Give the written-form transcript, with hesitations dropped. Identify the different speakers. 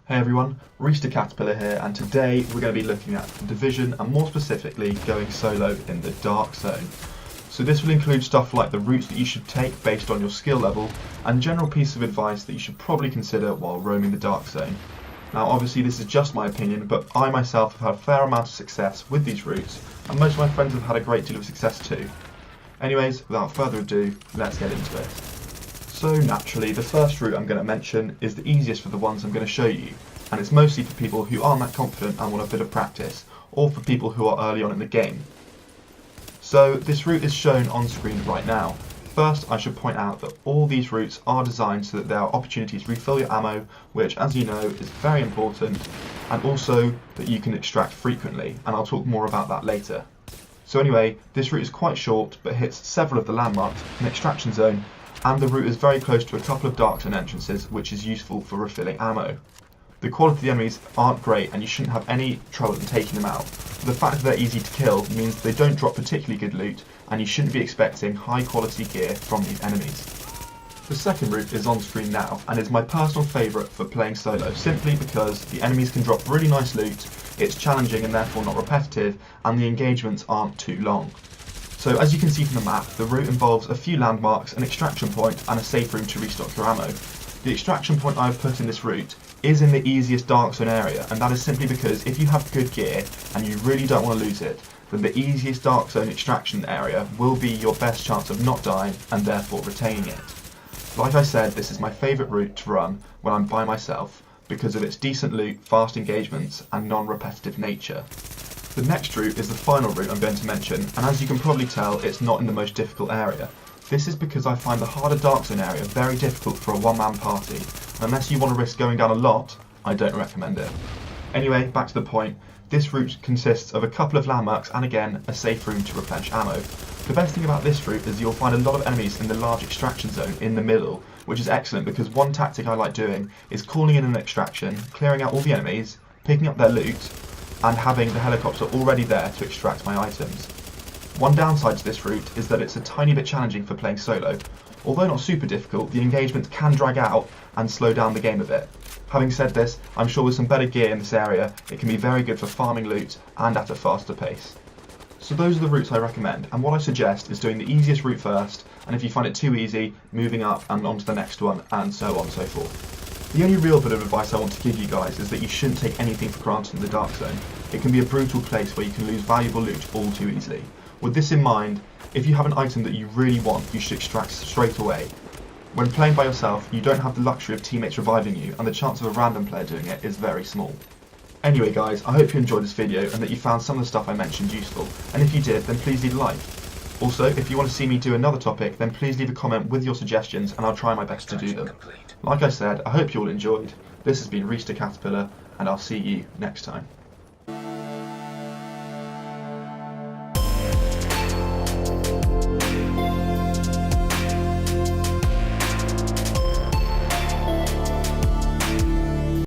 Speaker 1: Hey everyone, Reese the Caterpillar here, and today we're going to be looking at the Division and more specifically going solo in the Dark Zone. So this will include stuff like the routes that you should take based on your skill level and general piece of advice that you should probably consider while roaming the Dark Zone. Now obviously this is just my opinion, but I myself have had a fair amount of success with these routes and most of my friends have had a great deal of success too. Anyways, without further ado, let's get into it. So naturally, the first route I'm going to mention is the easiest for the ones I'm going to show you, and it's mostly for people who aren't that confident and want a bit of practice, or for people who are early on in the game. So this route is shown on screen right now. First, I should point out that all these routes are designed so that there are opportunities to refill your ammo, which as you know is very important, and also that you can extract frequently, and I'll talk more about that later. So anyway, this route is quite short, but hits several of the landmarks, an extraction zone, and the route is very close to a couple of Dark Zone entrances, which is useful for refilling ammo. The quality of the enemies aren't great and you shouldn't have any trouble in taking them out. The fact that they're easy to kill means they don't drop particularly good loot and you shouldn't be expecting high quality gear from these enemies. The second route is on screen now and is my personal favourite for playing solo, simply because the enemies can drop really nice loot, it's challenging and therefore not repetitive, and the engagements aren't too long. So as you can see from the map, the route involves a few landmarks, an extraction point and a safe room to restock your ammo. The extraction point I've put in this route is in the easiest Dark Zone area, and that is simply because if you have good gear and you really don't want to lose it, then the easiest Dark Zone extraction area will be your best chance of not dying and therefore retaining it. Like I said, this is my favourite route to run when I'm by myself because of its decent loot, fast engagements and non-repetitive nature. The next route is the final route I'm going to mention, and as you can probably tell, it's not in the most difficult area. This is because I find the harder Dark Zone area very difficult for a one-man party, and unless you want to risk going down a lot, I don't recommend it. Anyway, back to the point, this route consists of a couple of landmarks and again, a safe room to replenish ammo. The best thing about this route is you'll find a lot of enemies in the large extraction zone in the middle, which is excellent because one tactic I like doing is calling in an extraction, clearing out all the enemies, picking up their loot, and having the helicopter already there to extract my items. One downside to this route is that it's a tiny bit challenging for playing solo. Although not super difficult, the engagement can drag out and slow down the game a bit. Having said this, I'm sure with some better gear in this area, it can be very good for farming loot and at a faster pace. So those are the routes I recommend, and what I suggest is doing the easiest route first, and if you find it too easy, moving up and on to the next one, and so on and so forth. The only real bit of advice I want to give you guys is that you shouldn't take anything for granted in the Dark Zone. It can be a brutal place where you can lose valuable loot all too easily. With this in mind, if you have an item that you really want, you should extract straight away. When playing by yourself, you don't have the luxury of teammates reviving you, and the chance of a random player doing it is very small. Anyway guys, I hope you enjoyed this video and that you found some of the stuff I mentioned useful, and if you did, then please leave a like. Also, if you want to see me do another topic, then please leave a comment with your suggestions and I'll try my best to do them. Like I said, I hope you all enjoyed. This has been Reese the Caterpillar, and I'll see you next time.